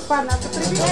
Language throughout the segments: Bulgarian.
Падната прибива.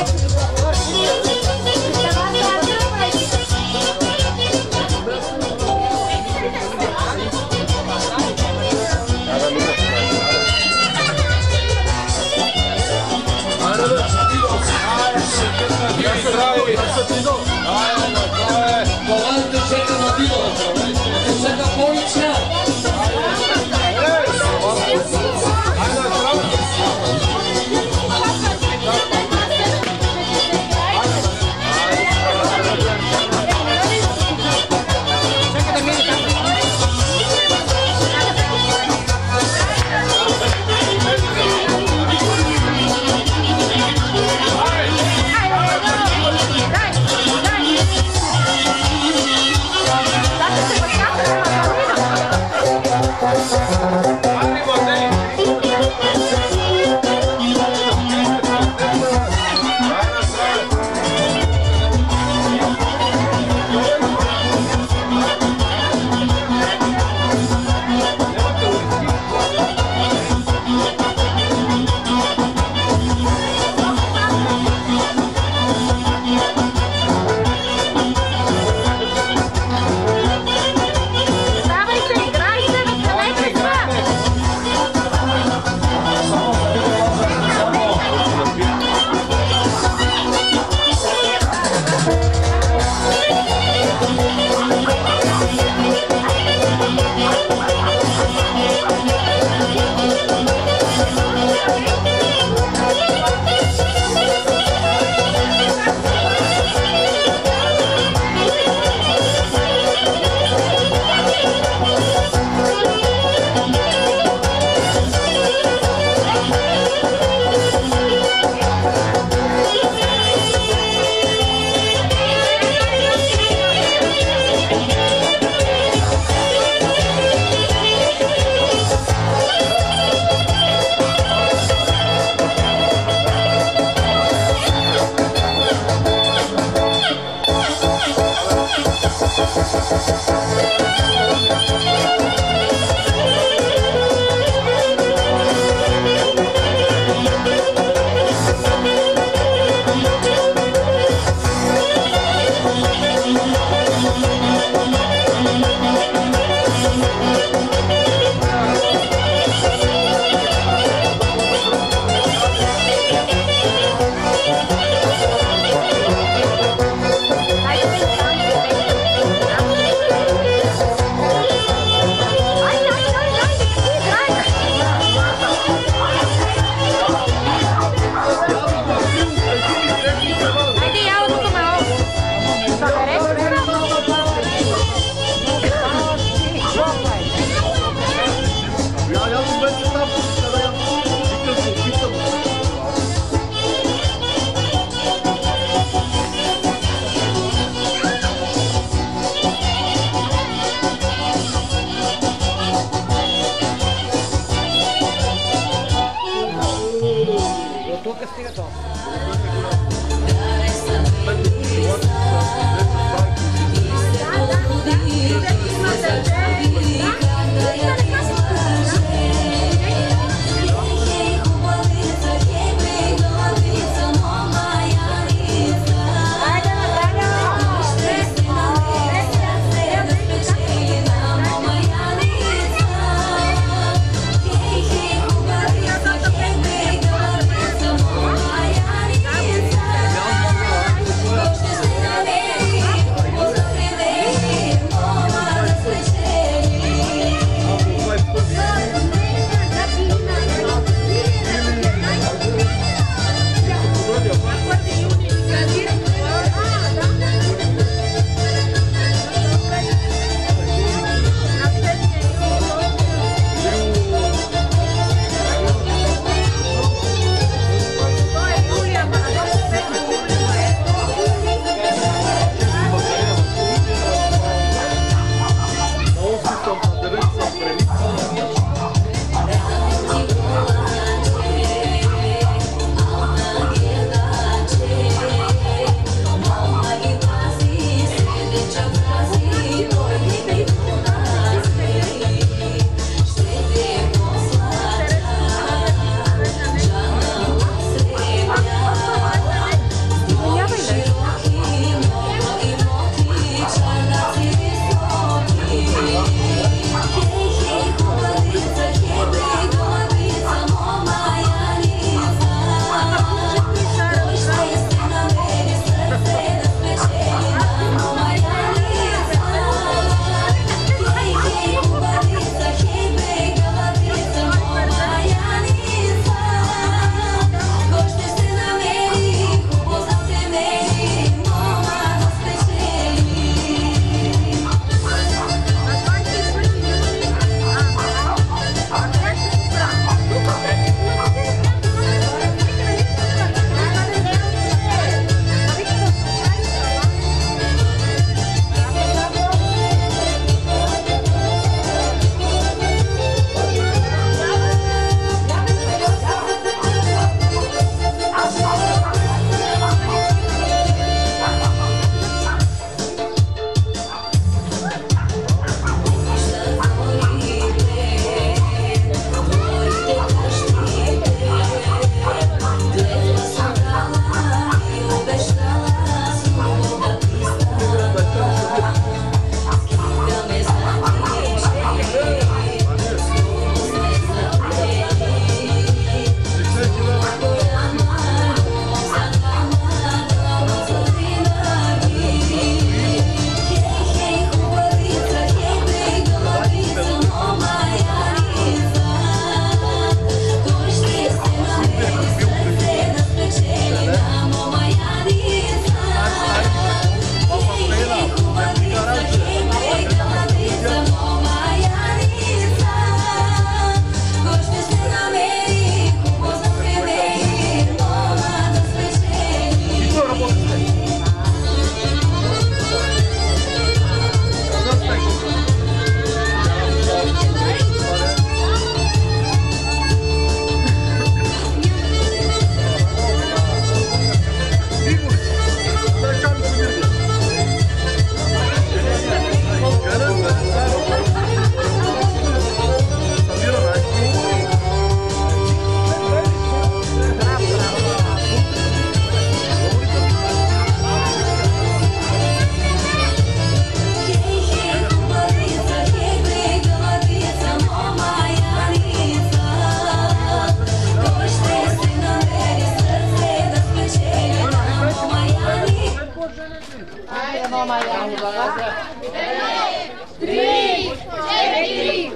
3, 4,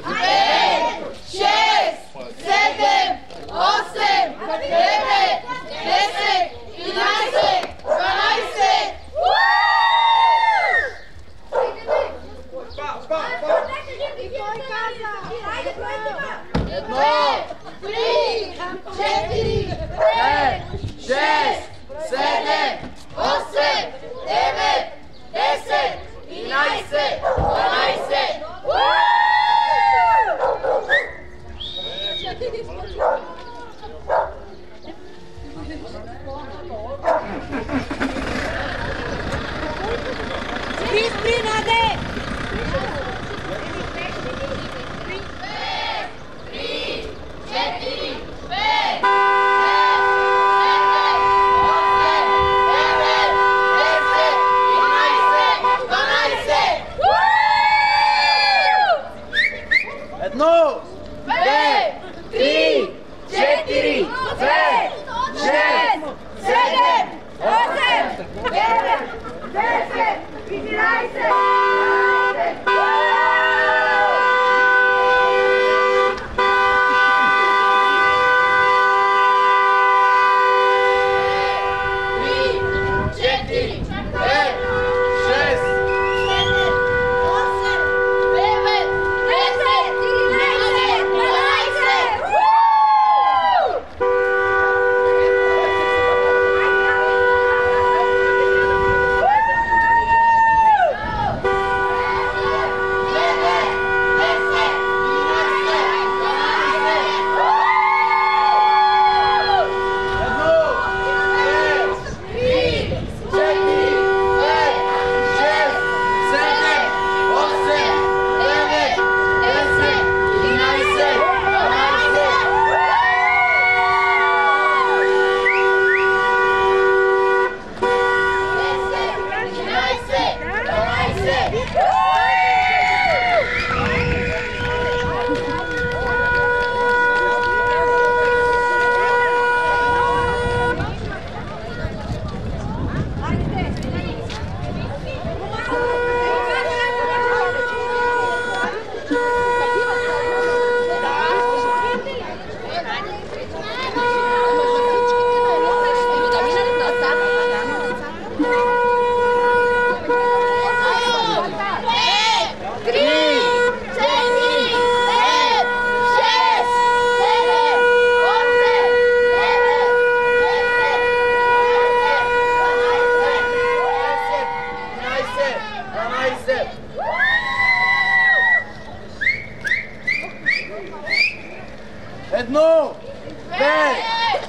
5, 6, 7, 8, 9, 10, 11, 12. Едно, 3, 4, 5, 6, 7, 8, 9, 10, 11, 12. Спринате!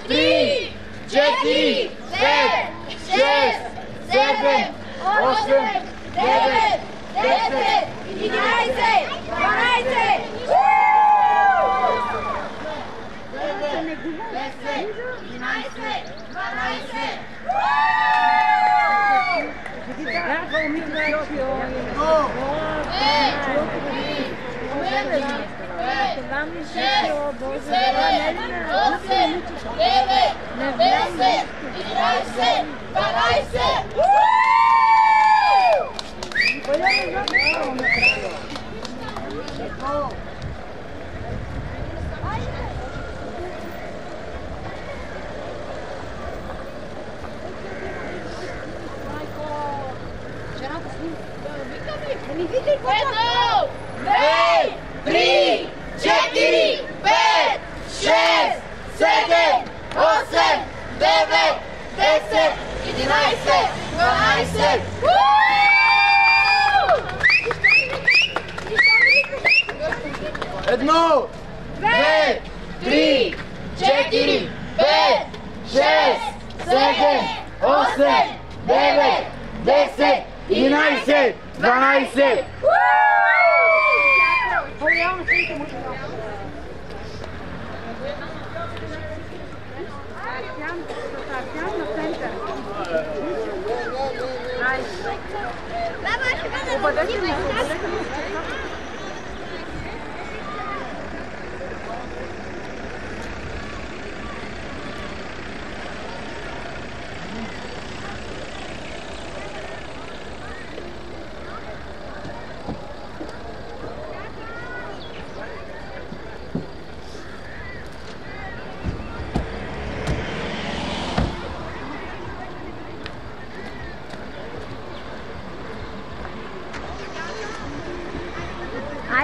3, 4, 5, 1, 2, 3, 4, 5, 6, 7, 8, 9, 10, 11. Едно, 2, 3, 4, 5, 6, 7, 8, 9, 10, 11, 12. 1, 2, 3, 4, 5, 6, 7, 8, 9, 10, 11, 12.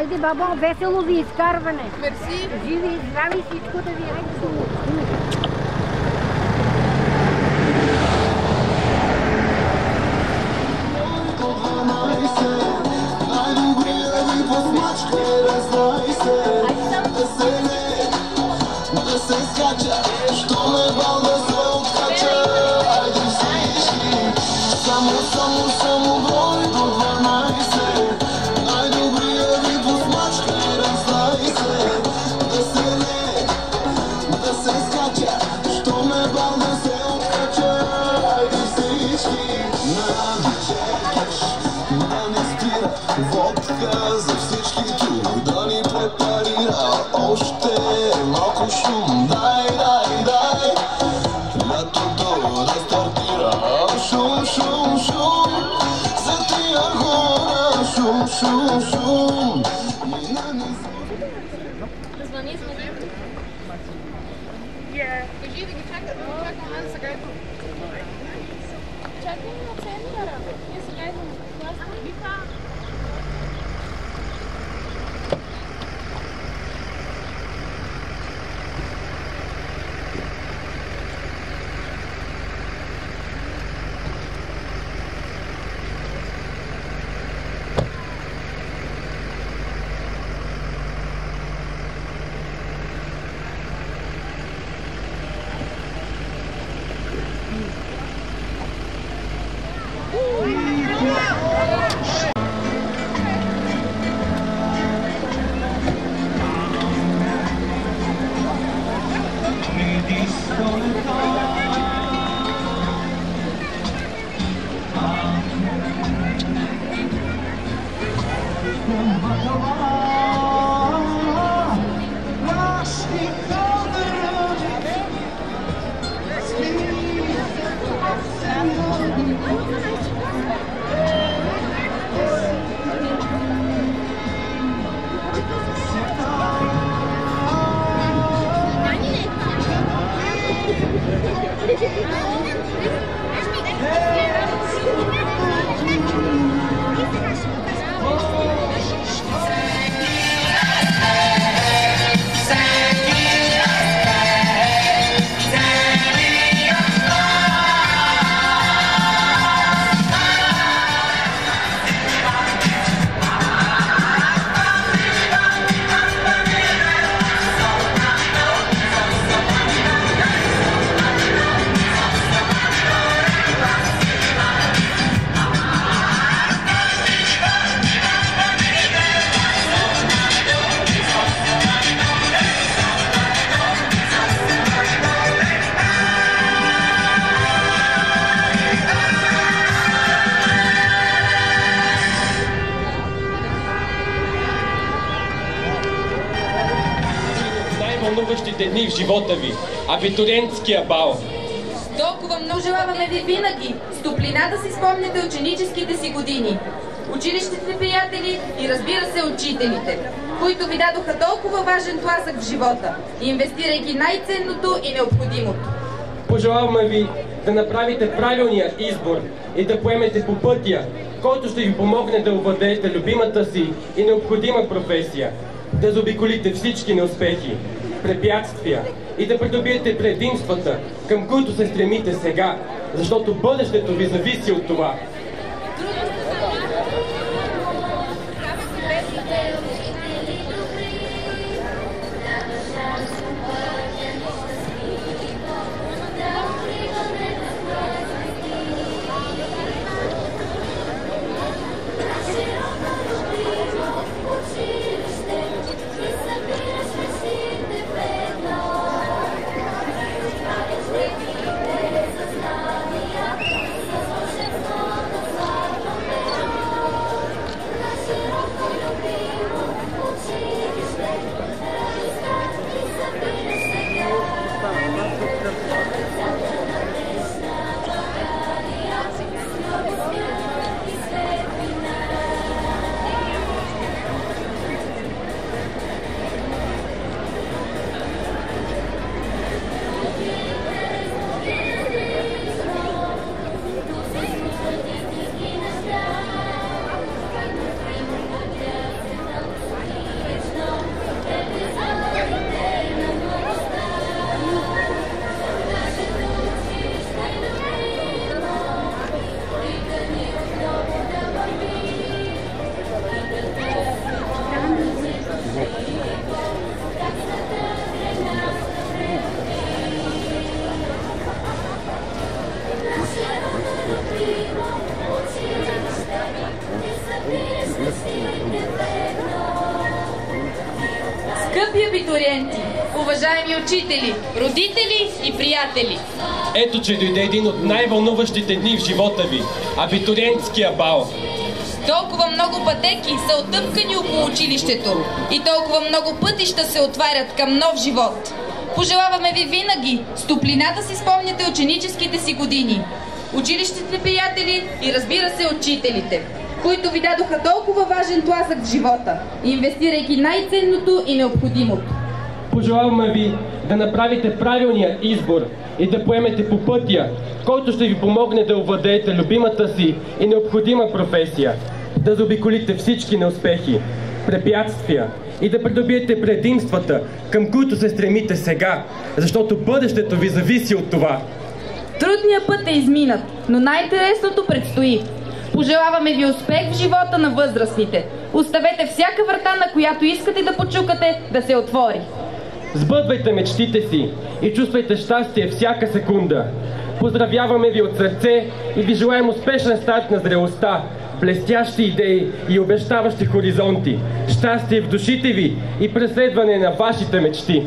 Айде, бабо, весело ви изкарване. Мерси. Живи и здрави всичко да ви айде. Водка за всички тук да ни препарира още малко шум. Дай, дай, дай, лятото да стартира. Шум, шум, шум, за тия хора. Шум, шум, шум. Звъни. Кажи да ги чакам аз сега. Чакай на центъра. Ние сега идваме в класа. Вика. Най-вълнуващите дни в живота ви – абитуриентския бал. Толкова много желаваме ви винаги с топлина да си спомняте ученическите си години, училищните приятели и разбира се учителите, които ви дадоха толкова важен тласък в живота, инвестирайки най-ценното и необходимото. Пожелаваме ви да направите правилния избор и да поемете по пътя, който ще ви помогне да овладеете любимата си и необходима професия, да заобиколите всички неуспехи, препятствия и да придобиете предимствата, към които се стремите сега, защото бъдещето ви зависи от това. абитуриенти, уважаеми учители, родители и приятели! Ето, че дойде един от най-вълнуващите дни в живота ви – абитуриентския бал. Толкова много пътеки са отъпкани около училището и толкова много пътища се отварят към нов живот. Пожелаваме ви винаги с топлина да си спомняте ученическите си години, училищните приятели и разбира се учителите, които ви дадоха толкова важен тласък в живота, инвестирайки най-ценното и необходимото. Пожелаваме ви да направите правилния избор и да поемете по пътя, който ще ви помогне да овладеете любимата си и необходима професия, да заобиколите всички неуспехи, препятствия и да придобиете предимствата, към които се стремите сега, защото бъдещето ви зависи от това. Трудният път е изминат, но най-интересното предстои. Пожелаваме ви успех в живота на възрастните. Оставете всяка врата, на която искате да почукате, да се отвори. Сбъдвайте мечтите си и чувствайте щастие всяка секунда. Поздравяваме ви от сърце и ви желаем успешен старт на зрелостта, блестящи идеи и обещаващи хоризонти, щастие в душите ви и преследване на вашите мечти.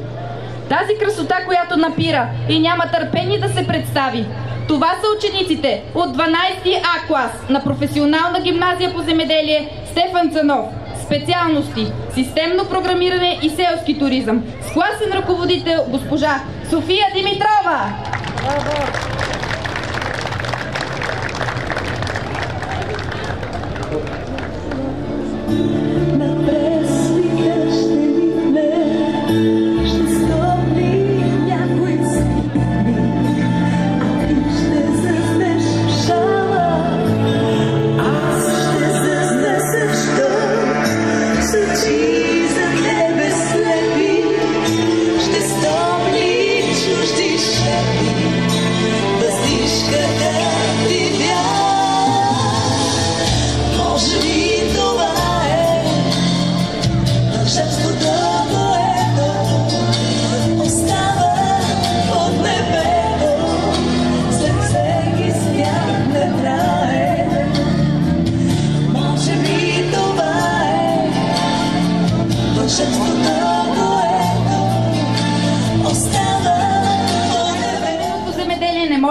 Тази красота, която напира и няма търпение да се представи. Това са учениците от 12 А клас на професионална гимназия по земеделие Стефан Цанов. Специалности – системно програмиране и селски туризъм. С класен ръководител госпожа София Димитрова.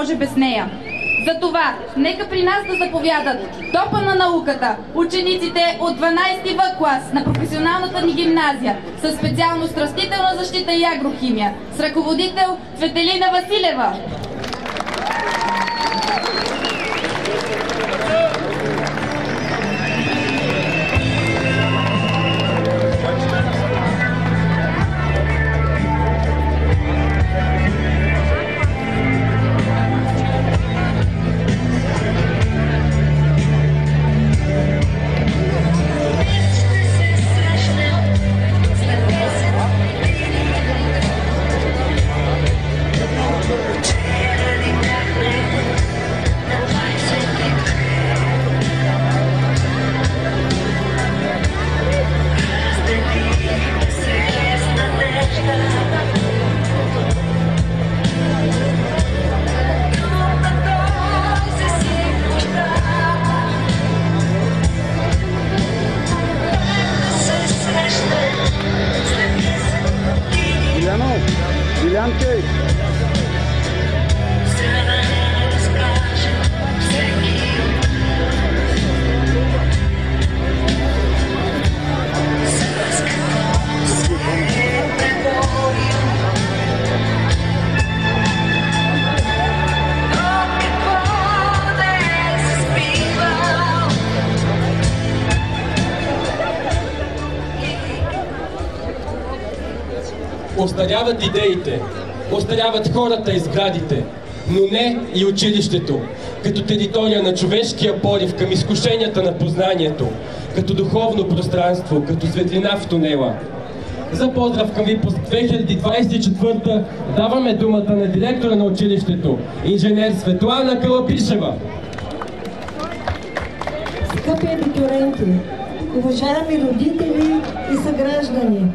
Може без нея. Затова, нека при нас да заповядат топа на науката, учениците от 12 В клас на професионалната ни гимназия със специалност растителна защита и агрохимия, с ръководител Цветелина Василева. Остаряват идеите, остаряват хората и сградите, но не и училището, като територия на човешкия порив към изкушенията на познанието, като духовно пространство, като светлина в тунела. За поздрав към випуск 2024 даваме думата на директора на училището, инженер Светлана Калапишева. Скъпи абитуриенти, уважаеми родители и съграждани,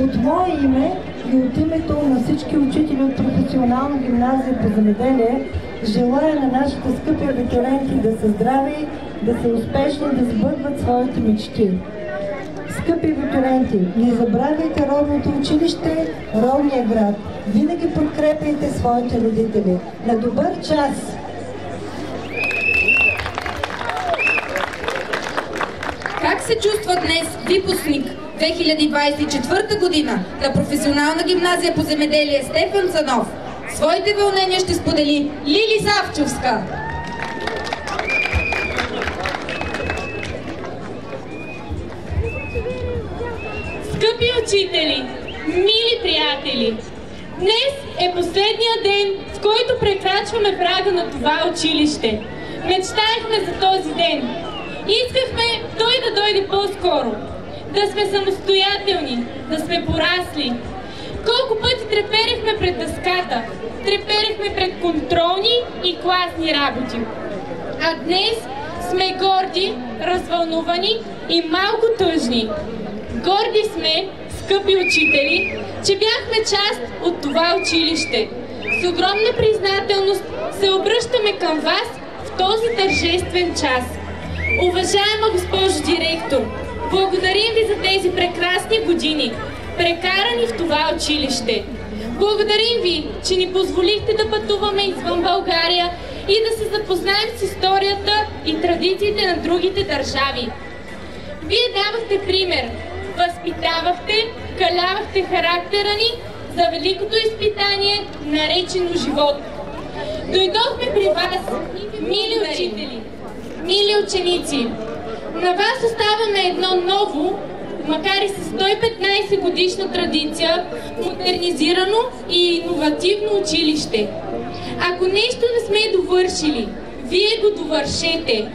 от мое име и от името на всички учители от професионална гимназия по земеделие желая на нашите скъпи абитуриенти да са здрави, да са успешни, да сбъдват своите мечти. Скъпи абитуриенти, не забравяйте родното училище, родния град. Винаги подкрепяйте своите родители. На добър час! Как се чувства днес випускник 2024 година на Професионална гимназия по земеделие Стефан Цанов? Своите вълнения ще сподели Лили Савчовска. Скъпи учители, мили приятели! Днес е последния ден, в който прекрачваме прага на това училище. Мечтаехме за този ден. Искахме той да дойде по-скоро. Да сме самостоятелни, да сме порасли. Колко пъти треперехме пред дъската, треперехме пред контролни и класни работи. А днес сме горди, развълнувани и малко тъжни. Горди сме, скъпи учители, че бяхме част от това училище. С огромна признателност се обръщаме към вас в този тържествен час. Уважаема госпожо директор, благодарим ви за тези прекрасни години, прекарани в това училище. Благодарим ви, че ни позволихте да пътуваме извън България и да се запознаем с историята и традициите на другите държави. Вие давахте пример, възпитавахте, калявахте характера ни за великото изпитание, наречено живот. Дойдохме при вас, мили учители, мили ученици. На вас оставаме едно ново, макар и с 115 годишна традиция, модернизирано и иновативно училище. Ако нещо не сме довършили, вие го довършете.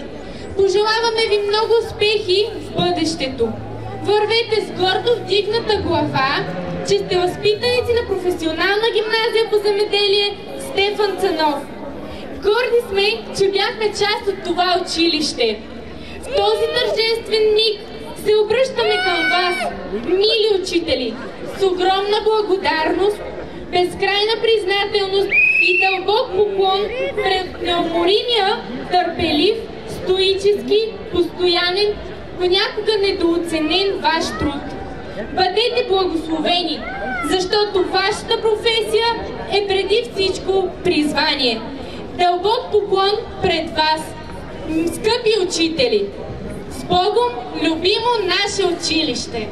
Пожелаваме ви много успехи в бъдещето. Вървете с гордо вдигната глава, че сте възпитаници на Професионална гимназия по земеделие Стефан Цанов. Горди сме, че бяхме част от това училище. В този тържествен миг се обръщаме към вас, мили учители, с огромна благодарност, безкрайна признателност и дълбок поклон пред неуморимия, търпелив, стоически, постоянен, понякога недооценен ваш труд. Бъдете благословени, защото вашата професия е преди всичко призвание. Дълбок поклон пред вас, скъпи учители! С Богом, любимо наше училище!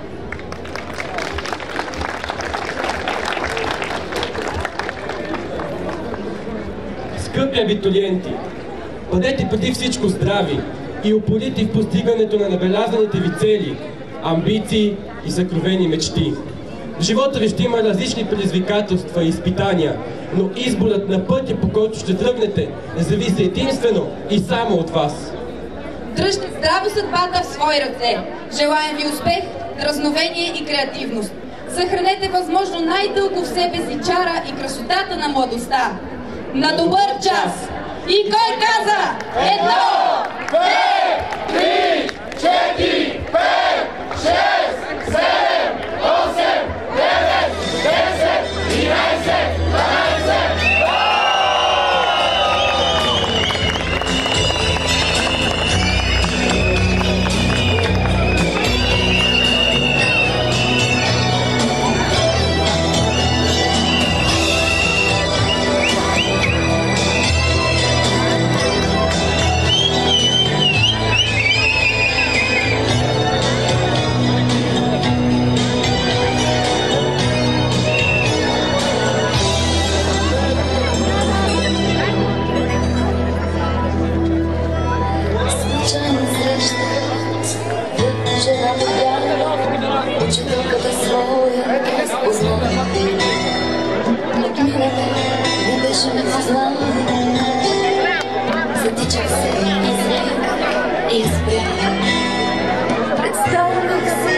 Скъпи абитуриенти, бъдете преди всичко здрави и упорити в постигането на набелязаните ви цели, амбиции и съкровени мечти. В живота ви ще има различни предизвикателства и изпитания, но изборът на пътя, по който ще тръгнете, зависи единствено и само от вас. Дръжте здраво съдбата в свои ръце. Желаем ви успех, дразновение и креативност. Съхранете възможно най-дълго в себе си чара и красотата на младостта. На добър час! И кой каза? 1, 2, 3, 4, 5, 6, 7, 8, 9, 10, 11, 12. Учителката своя познава, не гледаме, не беше ме познава. Затичах се, излег и спрях. Представях се